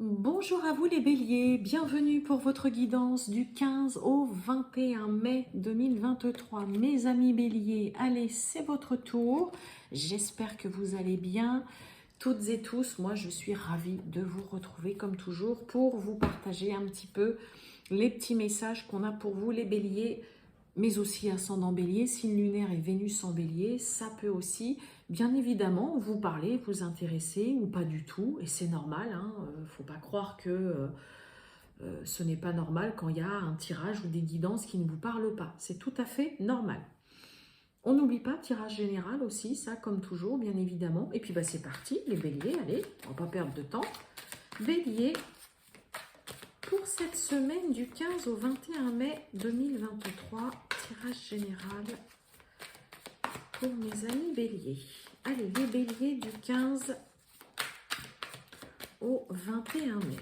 Bonjour à vous les béliers, bienvenue pour votre guidance du 15 au 21 mai 2023. Mes amis béliers, allez, c'est votre tour. J'espère que vous allez bien. Toutes et tous, moi je suis ravie de vous retrouver comme toujours pour vous partager un petit peu les petits messages qu'on a pour vous les béliers, mais aussi ascendant bélier, signe lunaire et Vénus en bélier, ça peut aussi bien évidemment vous parler, vous intéresser ou pas du tout, et c'est normal, hein, faut pas croire que ce n'est pas normal quand il y a un tirage ou des guidances qui ne vous parlent pas, c'est tout à fait normal. On n'oublie pas, tirage général aussi, ça comme toujours, bien évidemment. Et puis bah, c'est parti, les béliers, allez, on va pas perdre de temps. Bélier, pour cette semaine du 15 au 21 mai 2023, tirage général pour mes amis béliers. Allez, les béliers du 15 au 21 mai.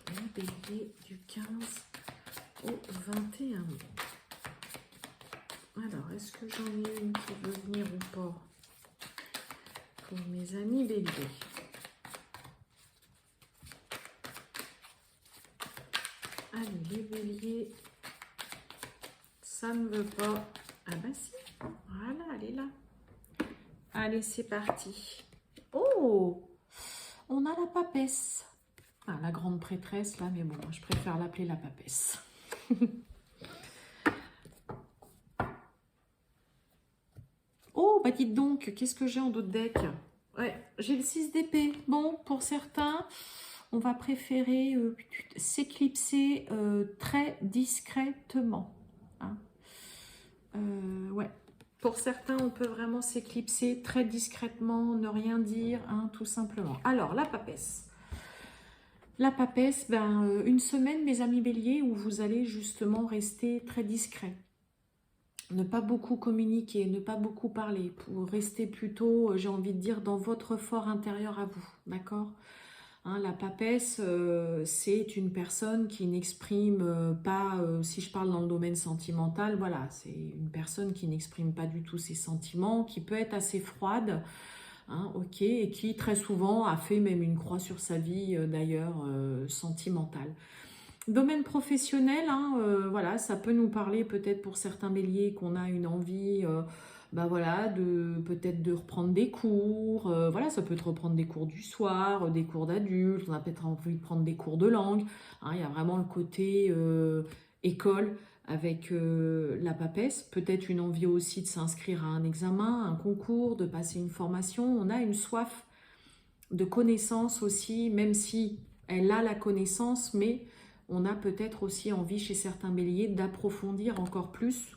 Les béliers du 15 au 21 mai. Alors, est-ce que j'en ai une qui veut venir ou pas pour mes amis béliers? Allez, les béliers, ça ne veut pas. Ah bah si, voilà, elle est là. Allez, c'est parti. Oh, on a la papesse. Ah, la grande prêtresse, là, mais bon, je préfère l'appeler la papesse. Oh, bah dites donc, qu'est-ce que j'ai en d'autres decks? Ouais, j'ai le 6 d'épée. Bon, pour certains, on va préférer s'éclipser très discrètement. Hein. Ouais. Pour certains, on peut vraiment s'éclipser très discrètement, ne rien dire, hein, tout simplement. Alors, la papesse. La papesse, ben, une semaine, mes amis béliers, où vous allez justement rester très discret. Ne pas beaucoup communiquer, ne pas beaucoup parler, pour rester plutôt, j'ai envie de dire, dans votre fort intérieur à vous, d'accord? Hein, la papesse, c'est une personne qui n'exprime pas, si je parle dans le domaine sentimental, voilà, c'est une personne qui n'exprime pas du tout ses sentiments, qui peut être assez froide, hein, ok, et qui très souvent a fait même une croix sur sa vie d'ailleurs sentimentale. Domaine professionnel, hein, voilà, ça peut nous parler peut-être pour certains béliers qu'on a une envie, bah voilà, peut-être de reprendre des cours, voilà, ça peut être reprendre des cours du soir, des cours d'adultes, on a peut-être envie de prendre des cours de langue, hein, il y a vraiment le côté école avec la papesse, peut-être une envie aussi de s'inscrire à un examen, un concours, de passer une formation, on a une soif de connaissance aussi, même si elle a la connaissance, mais on a peut-être aussi envie chez certains béliers d'approfondir encore plus,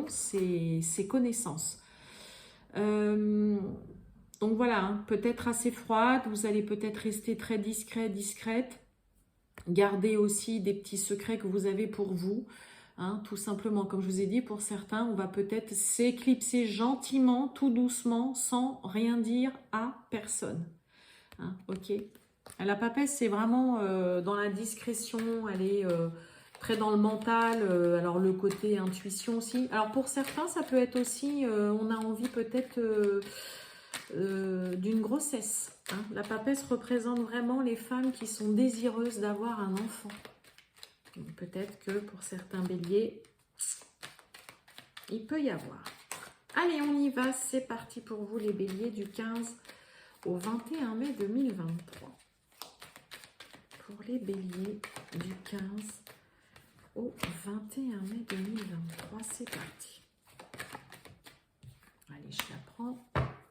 ses connaissances. Donc voilà, hein, peut-être assez froide, vous allez peut-être rester très discret, discrète, garder aussi des petits secrets que vous avez pour vous, hein, tout simplement, comme je vous ai dit, pour certains, on va peut-être s'éclipser gentiment, tout doucement, sans rien dire à personne. Hein, ok. La papesse, c'est vraiment dans la discrétion, elle est très dans le mental, alors le côté intuition aussi. Alors pour certains, ça peut être aussi, on a envie peut-être d'une grossesse. Hein. La papesse représente vraiment les femmes qui sont désireuses d'avoir un enfant. Peut-être que pour certains béliers, il peut y avoir. Allez, on y va, c'est parti pour vous les béliers du 15 au 21 mai 2023. Pour les béliers du 15 au 21 mai 2023, c'est parti. Allez, je la prends,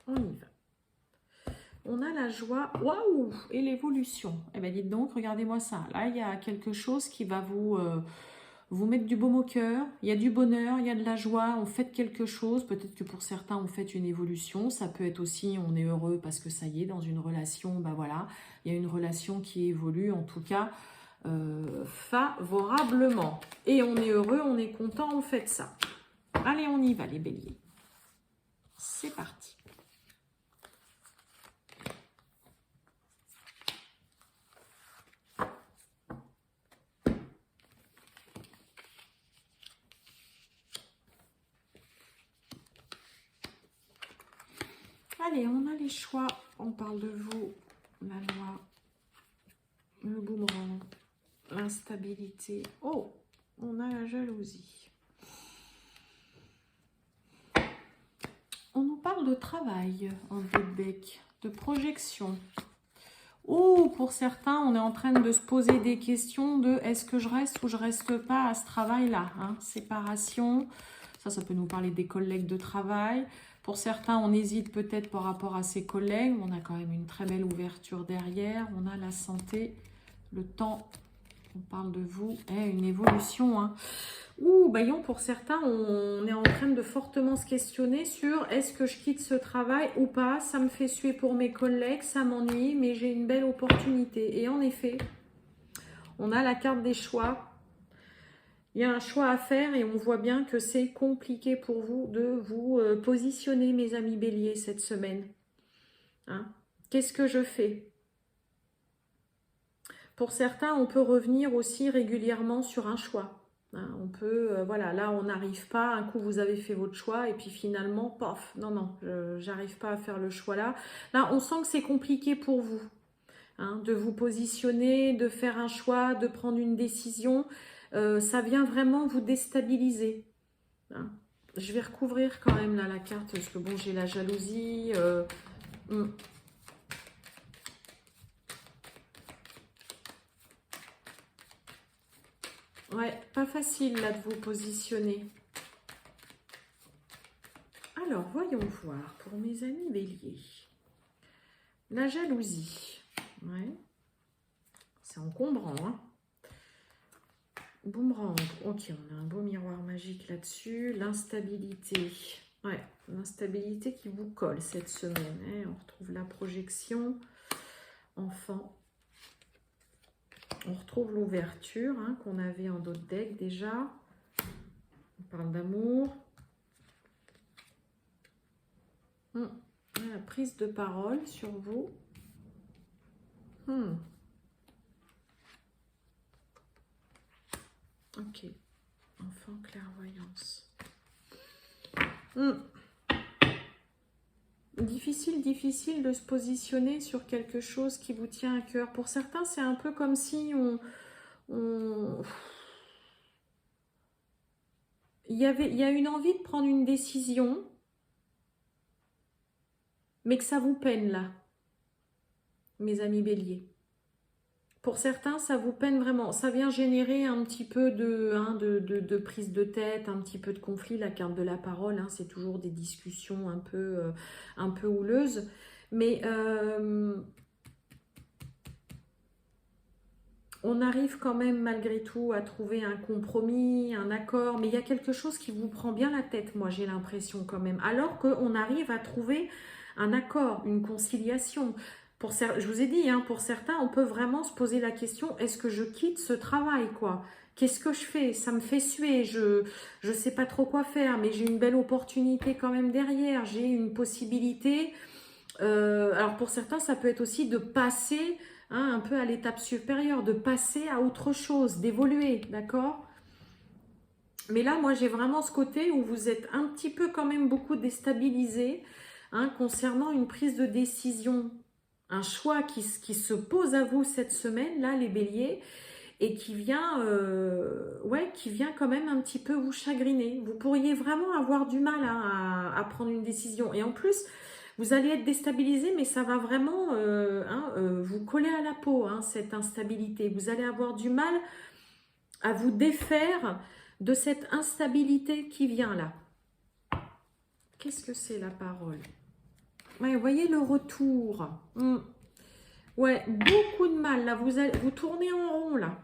on y va. On a la joie, waouh, et l'évolution. Eh bien, dites donc, regardez-moi ça. Là, il y a quelque chose qui va vous mettre du baume au cœur. Il y a du bonheur, il y a de la joie. On fait quelque chose. Peut-être que pour certains, on fait une évolution. Ça peut être aussi, on est heureux parce que ça y est, dans une relation, ben voilà, il y a une relation qui évolue, en tout cas, favorablement. Et on est heureux, on est content, on fait ça. Allez, on y va, les béliers. C'est parti. Allez, on a les choix. On parle de vous, la loi, le boomerang, l'instabilité. Oh, on a la jalousie. On nous parle de travail en votre deck, de projection. Oh, pour certains, on est en train de se poser des questions de est-ce que je reste ou je reste pas à ce travail-là, hein, séparation. Ça peut nous parler des collègues de travail. Pour certains, on hésite peut-être par rapport à ses collègues. On a quand même une très belle ouverture derrière. On a la santé, le temps. On parle de vous. Une évolution. Hein. Ouh, Bayon, pour certains, on est en train de fortement se questionner sur est-ce que je quitte ce travail ou pas. Ça me fait suer pour mes collègues, ça m'ennuie, mais j'ai une belle opportunité. Et en effet, on a la carte des choix. Il y a un choix à faire et on voit bien que c'est compliqué pour vous de vous positionner, mes amis béliers, cette semaine. Hein? Qu'est-ce que je fais? Pour certains, on peut revenir aussi régulièrement sur un choix. Hein? On peut, voilà, là, on n'arrive pas. Un coup, vous avez fait votre choix et puis finalement, paf, non, j'arrive pas à faire le choix là. Là, on sent que c'est compliqué pour vous. Hein, de vous positionner, de faire un choix, de prendre une décision. Ça vient vraiment vous déstabiliser. Hein. Je vais recouvrir quand même là la carte parce que bon, j'ai la jalousie. Ouais, pas facile là de vous positionner. Alors, voyons voir pour mes amis béliers. La jalousie. Ouais. C'est encombrant, hein. Boomerang, ok, on a un beau miroir magique là-dessus. L'instabilité, ouais, l'instabilité qui vous colle cette semaine. Hein. On retrouve la projection, enfant. On retrouve l'ouverture hein, qu'on avait en d'autres decks déjà. On parle d'amour. La prise de parole sur vous. Ok, enfant clairvoyance. Difficile de se positionner sur quelque chose qui vous tient à cœur. Pour certains, c'est un peu comme si il y a une envie de prendre une décision, mais que ça vous peine là, mes amis béliers. Pour certains, ça vous peine vraiment. Ça vient générer un petit peu de prise de tête, un petit peu de conflit. La carte de la parole, hein, c'est toujours des discussions un peu houleuses. Mais on arrive quand même malgré tout à trouver un compromis, un accord. Mais il y a quelque chose qui vous prend bien la tête, moi j'ai l'impression quand même. Alors qu'on arrive à trouver un accord, une conciliation. Je vous ai dit, hein, pour certains, on peut vraiment se poser la question, est-ce que je quitte ce travail, quoi? Qu'est-ce que je fais? Ça me fait suer, je ne sais pas trop quoi faire, mais j'ai une belle opportunité quand même derrière, j'ai une possibilité. Alors pour certains, ça peut être aussi de passer hein, un peu à l'étape supérieure, de passer à autre chose, d'évoluer, d'accord? Mais là, moi, j'ai vraiment ce côté où vous êtes un petit peu quand même beaucoup déstabilisé hein, concernant une prise de décision. Un choix qui se pose à vous cette semaine, là, les béliers, et qui vient quand même un petit peu vous chagriner. Vous pourriez vraiment avoir du mal hein, à prendre une décision. Et en plus, vous allez être déstabilisé, mais ça va vraiment vous coller à la peau, hein, cette instabilité. Vous allez avoir du mal à vous défaire de cette instabilité qui vient là. Qu'est-ce que c'est la parole ? Ouais, vous voyez le retour. Ouais, beaucoup de mal. Là, vous tournez en rond, là.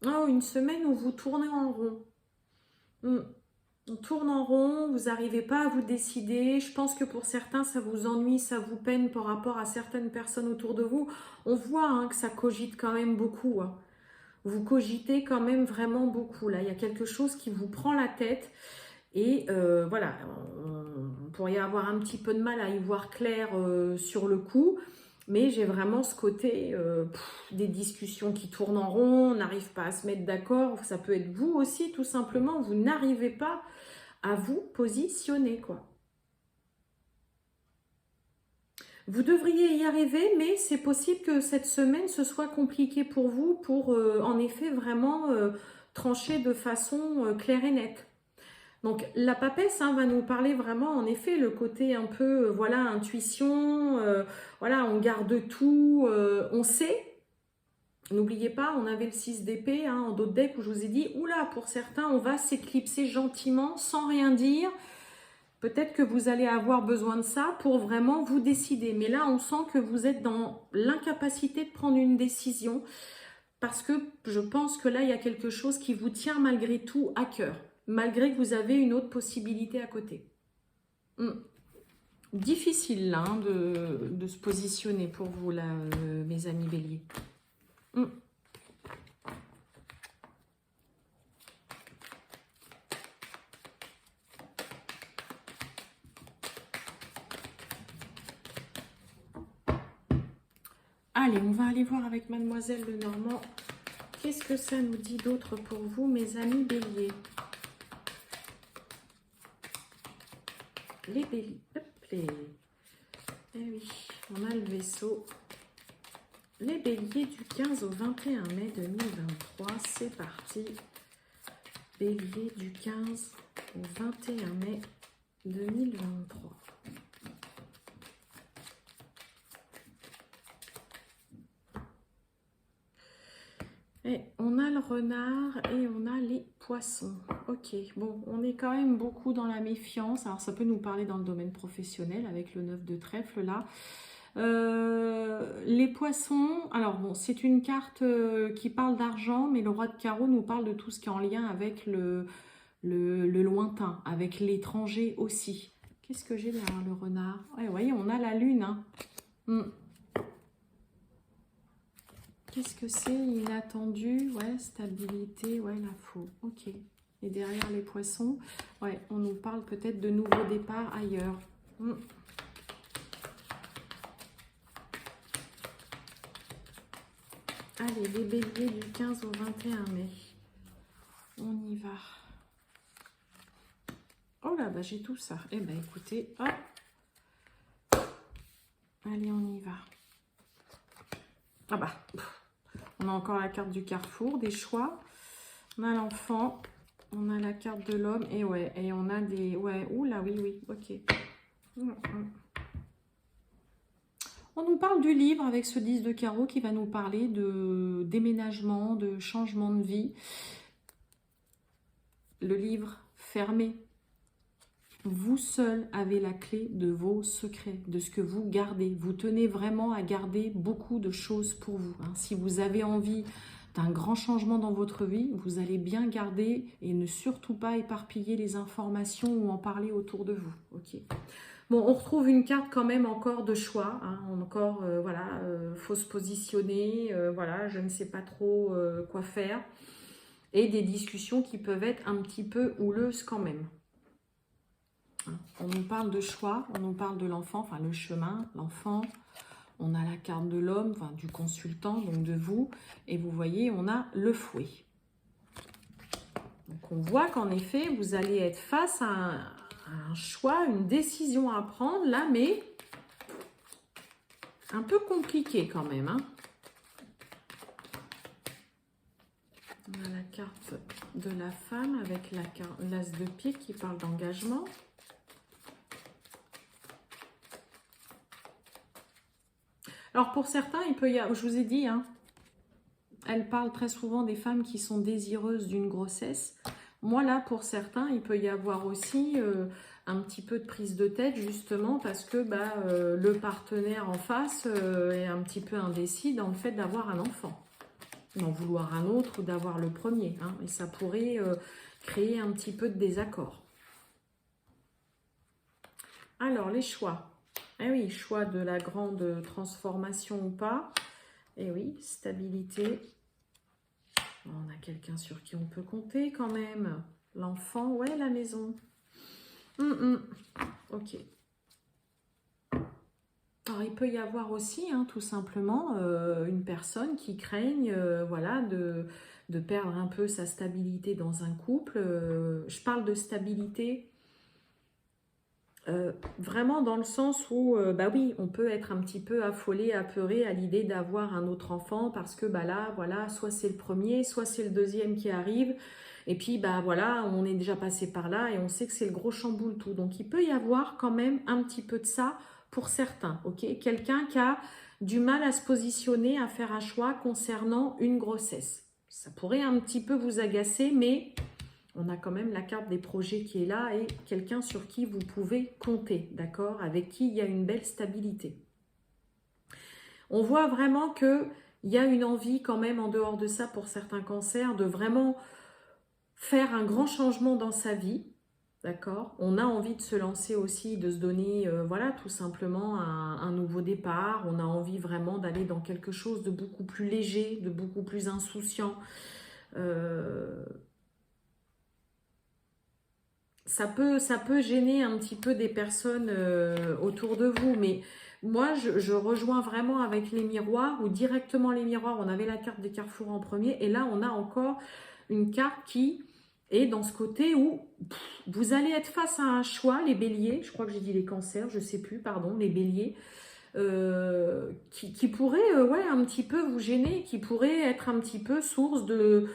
Oh, une semaine où vous tournez en rond. On tourne en rond, vous n'arrivez pas à vous décider. Je pense que pour certains, ça vous ennuie, ça vous peine par rapport à certaines personnes autour de vous. On voit hein, que ça cogite quand même beaucoup. Hein. Vous cogitez quand même vraiment beaucoup. Là, il y a quelque chose qui vous prend la tête. Et voilà, on pourrait avoir un petit peu de mal à y voir clair sur le coup, mais j'ai vraiment ce côté des discussions qui tournent en rond, on n'arrive pas à se mettre d'accord, ça peut être vous aussi tout simplement, vous n'arrivez pas à vous positionner quoi. Vous devriez y arriver, mais c'est possible que cette semaine, ce soit compliqué pour vous pour, en effet, vraiment trancher de façon claire et nette. Donc, la papesse va nous parler vraiment, en effet, le côté un peu, voilà, intuition, voilà, on garde tout, on sait. N'oubliez pas, on avait le 6 d'épée en d'autres decks où je vous ai dit, oula, pour certains, on va s'éclipser gentiment, sans rien dire. Peut-être que vous allez avoir besoin de ça pour vraiment vous décider. Mais là, on sent que vous êtes dans l'incapacité de prendre une décision parce que je pense que là, il y a quelque chose qui vous tient malgré tout à cœur, malgré que vous avez une autre possibilité à côté. Difficile là, de se positionner pour vous, là, mes amis béliers. Allez, on va aller voir avec Mademoiselle Lenormand. Qu'est-ce que ça nous dit d'autre pour vous, mes amis béliers? Les béliers. Hop, les... Eh oui, on a le vaisseau. Les béliers du 15 au 21 mai 2023. C'est parti. Bélier du 15 au 21 mai 2023. Et on a le renard et on a les poissons. Ok, bon, on est quand même beaucoup dans la méfiance. Alors, ça peut nous parler dans le domaine professionnel avec le 9 de trèfle là. Les poissons, alors bon, c'est une carte qui parle d'argent, mais le roi de carreau nous parle de tout ce qui est en lien avec le lointain, avec l'étranger aussi. Qu'est-ce que j'ai derrière le renard? Ouais, vous voyez, on a la lune. Qu'est-ce que c'est? Inattendu, ouais, stabilité, ouais, la faux. Ok. Et derrière les poissons, ouais, on nous parle peut-être de nouveaux départs ailleurs. Allez, les béliers du 15 au 21 mai. On y va. Oh là, bah j'ai tout ça. Eh ben écoutez, hop. Allez, on y va. Ah bah, on a encore la carte du carrefour, des choix. On a l'enfant, on a la carte de l'homme, et ouais, et on a des... Ouais, oula, oui, ok. On nous parle du livre avec ce 10 de carreau qui va nous parler de déménagement, de changement de vie. Le livre fermé. Vous seul avez la clé de vos secrets, de ce que vous gardez. Vous tenez vraiment à garder beaucoup de choses pour vous. Si vous avez envie d'un grand changement dans votre vie, vous allez bien garder et ne surtout pas éparpiller les informations ou en parler autour de vous. Ok. Bon, on retrouve une carte quand même encore de choix. Encore, voilà, faut se positionner. Voilà, je ne sais pas trop quoi faire. Et des discussions qui peuvent être un petit peu houleuses quand même. On nous parle de choix, on nous parle de l'enfant, enfin le chemin, l'enfant. On a la carte de l'homme, enfin du consultant, donc de vous. Et vous voyez, on a le fouet. Donc on voit qu'en effet, vous allez être face à un choix, une décision à prendre là, mais un peu compliqué quand même. On a la carte de la femme avec l'as de pique qui parle d'engagement. Alors pour certains, il peut y avoir, je vous ai dit, elle parle très souvent des femmes qui sont désireuses d'une grossesse. Moi là, pour certains, il peut y avoir aussi un petit peu de prise de tête justement parce que le partenaire en face est un petit peu indécis dans le fait d'avoir un enfant. D'en vouloir un autre ou d'avoir le premier. Et ça pourrait créer un petit peu de désaccord. Alors les choix. Eh oui, choix de la grande transformation ou pas. Eh oui, stabilité. On a quelqu'un sur qui on peut compter quand même. L'enfant, ouais, la maison. Ok. Alors, il peut y avoir aussi, tout simplement, une personne qui craigne voilà, de perdre un peu sa stabilité dans un couple. Je parle de stabilité Vraiment dans le sens où, bah oui, on peut être un petit peu affolé, apeuré à l'idée d'avoir un autre enfant parce que bah là, voilà, soit c'est le premier, soit c'est le deuxième qui arrive. Et puis, bah voilà, on est déjà passé par là et on sait que c'est le gros chamboule tout. Donc, il peut y avoir quand même un petit peu de ça pour certains, ok? Quelqu'un qui a du mal à se positionner, à faire un choix concernant une grossesse. Ça pourrait un petit peu vous agacer, mais on a quand même la carte des projets qui est là et quelqu'un sur qui vous pouvez compter, d'accord? Avec qui il y a une belle stabilité. On voit vraiment qu'il y a une envie quand même en dehors de ça pour certains cancers de vraiment faire un grand changement dans sa vie, d'accord? On a envie de se lancer aussi, de se donner, voilà, tout simplement un nouveau départ. On a envie vraiment d'aller dans quelque chose de beaucoup plus léger, de beaucoup plus insouciant. Ça peut gêner un petit peu des personnes autour de vous, mais moi, je rejoins vraiment avec les miroirs, ou directement les miroirs, on avait la carte des carrefours en premier, et là, on a encore une carte qui est dans ce côté où vous allez être face à un choix, les béliers, je crois que j'ai dit les cancers, je sais plus, pardon, les béliers, qui pourrait ouais, un petit peu vous gêner, qui pourrait être un petit peu source de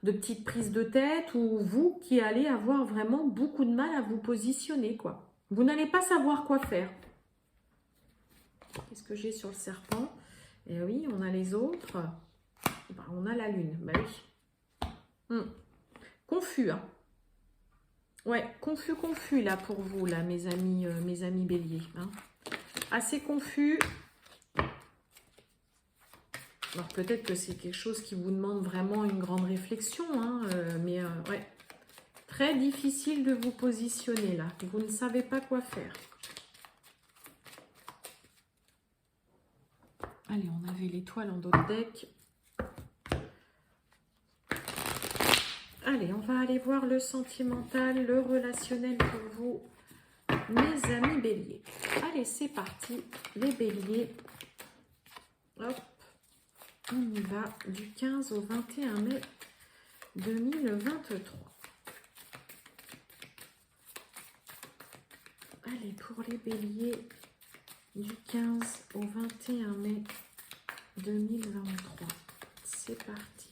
petites prises de tête, ou vous qui allez avoir vraiment beaucoup de mal à vous positionner, quoi. Vous n'allez pas savoir quoi faire. Qu'est-ce que j'ai sur le serpent? Eh oui, on a les autres. Bah, on a la lune. Bah oui. Confus, hein. Ouais, confus là pour vous, là, mes amis béliers. Hein. Assez confus. Alors peut-être que c'est quelque chose qui vous demande vraiment une grande réflexion, hein, mais ouais, très difficile de vous positionner là. Vous ne savez pas quoi faire. Allez, on avait l'étoile en d'autres decks. Allez, on va aller voir le sentimental, le relationnel pour vous, mes amis béliers. Allez, c'est parti, les béliers. Hop. On y va du 15 au 21 mai 2023. Allez, pour les béliers, du 15 au 21 mai 2023. C'est parti.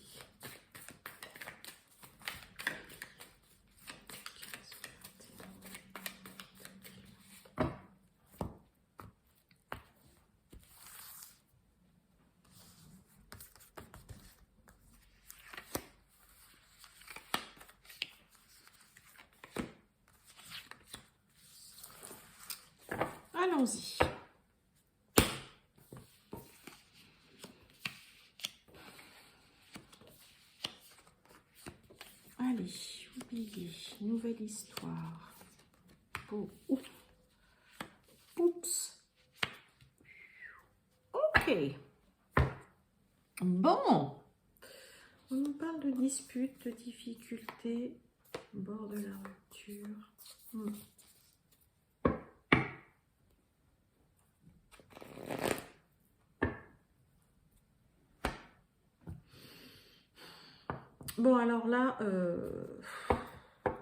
Allons-y. Allez, oubliez, nouvelle histoire. Oh, oups. Ok. Bon. On nous parle de disputes, de difficultés, au bord de la rupture. Bon, alors là,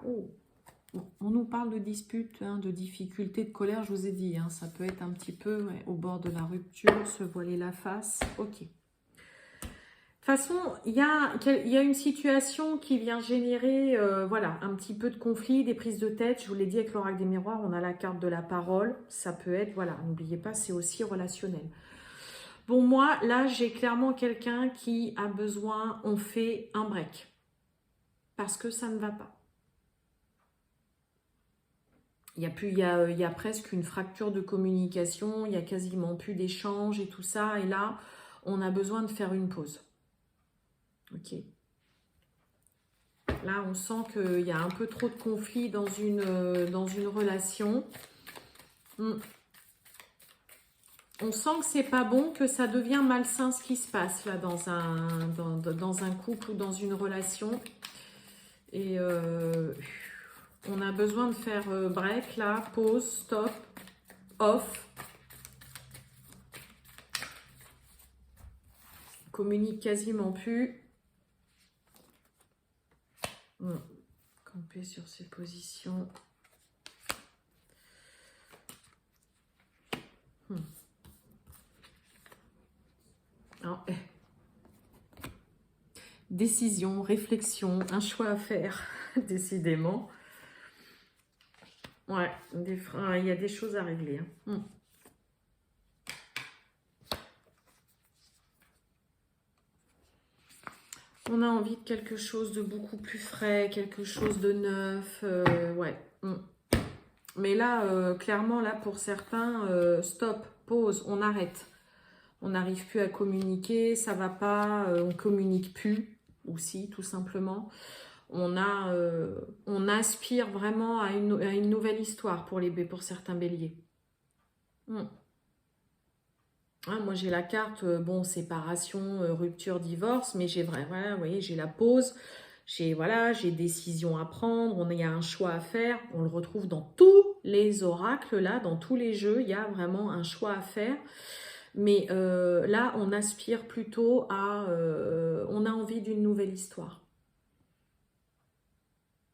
on nous parle de disputes, hein, de difficultés, de colère, je vous ai dit, hein, ça peut être un petit peu ouais, au bord de la rupture, se voiler la face, ok. De toute façon, il y a une situation qui vient générer voilà, un petit peu de conflit, des prises de tête. Je vous l'ai dit avec l'oracle des miroirs, on a la carte de la parole. Ça peut être, voilà, n'oubliez pas, c'est aussi relationnel. Bon, moi, là, j'ai clairement quelqu'un qui a besoin, on fait un break. Parce que ça ne va pas. Il y a presque une fracture de communication, il n'y a quasiment plus d'échanges et tout ça. Et là, on a besoin de faire une pause. Ok. Là, on sent qu'il y a un peu trop de conflits dans une relation. On sent que c'est pas bon, que ça devient malsain ce qui se passe là dans un couple ou dans une relation. Et on a besoin de faire break là, pause, stop, off. On communique quasiment plus. Camper sur ses positions. Alors, décision, réflexion, un choix à faire, décidément. Ouais, il y a des choses à régler. Hein. On a envie de quelque chose de beaucoup plus frais, quelque chose de neuf. Ouais. Mais là, clairement, là, pour certains, stop, pause, on arrête. On n'arrive plus à communiquer, ça va pas, on communique plus aussi, tout simplement. On aspire vraiment à une nouvelle histoire pour certains béliers. Ah, moi, j'ai la carte, bon, séparation, rupture, divorce, mais voilà, vous voyez, j'ai la pause, j'ai décision à prendre, il y a un choix à faire. On le retrouve dans tous les oracles, là, dans tous les jeux, il y a vraiment un choix à faire. Mais là, on aspire plutôt à... on a envie d'une nouvelle histoire.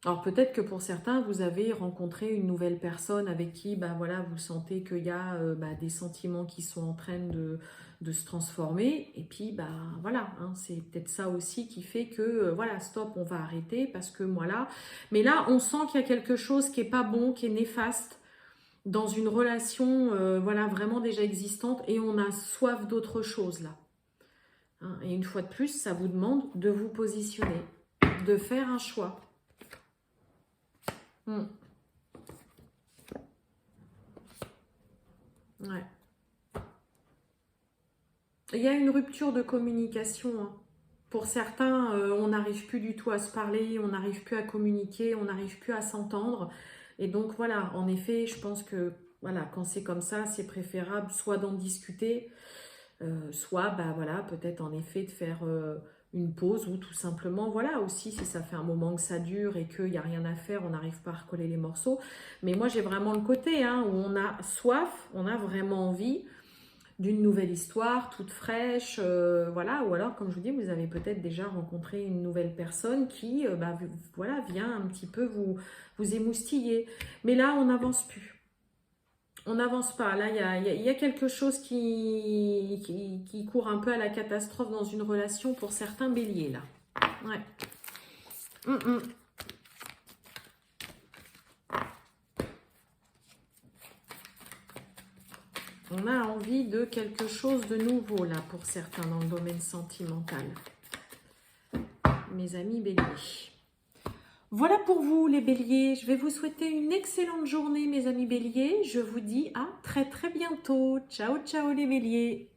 Alors peut-être que pour certains, vous avez rencontré une nouvelle personne avec qui voilà, vous sentez qu'il y a des sentiments qui sont en train de se transformer. Et puis voilà, hein, c'est peut-être ça aussi qui fait que voilà, stop, on va arrêter parce que voilà. Mais là, on sent qu'il y a quelque chose qui n'est pas bon, qui est néfaste dans une relation voilà, vraiment déjà existante et on a soif d'autre chose là. Hein, et une fois de plus, ça vous demande de vous positionner, de faire un choix. Ouais. Il y a une rupture de communication. Hein. Pour certains, on n'arrive plus du tout à se parler, on n'arrive plus à communiquer, on n'arrive plus à s'entendre. Et donc voilà, en effet, je pense que voilà, quand c'est comme ça, c'est préférable soit d'en discuter, soit voilà, peut-être en effet de faire une pause ou tout simplement, voilà, aussi si ça fait un moment que ça dure et qu'il n'y a rien à faire, on n'arrive pas à recoller les morceaux. Mais moi, j'ai vraiment le côté hein, où on a soif, on a vraiment envie d'une nouvelle histoire, toute fraîche, voilà, ou alors, comme je vous dis, vous avez peut-être déjà rencontré une nouvelle personne qui, voilà, vient un petit peu vous émoustiller. Mais là, on n'avance plus. On n'avance pas. Là, il y a quelque chose qui court un peu à la catastrophe dans une relation pour certains béliers, là. Ouais. On a envie de quelque chose de nouveau, là, pour certains, dans le domaine sentimental. Mes amis béliers. Voilà pour vous, les béliers. Je vais vous souhaiter une excellente journée, mes amis béliers. Je vous dis à très, très bientôt. Ciao, ciao, les béliers.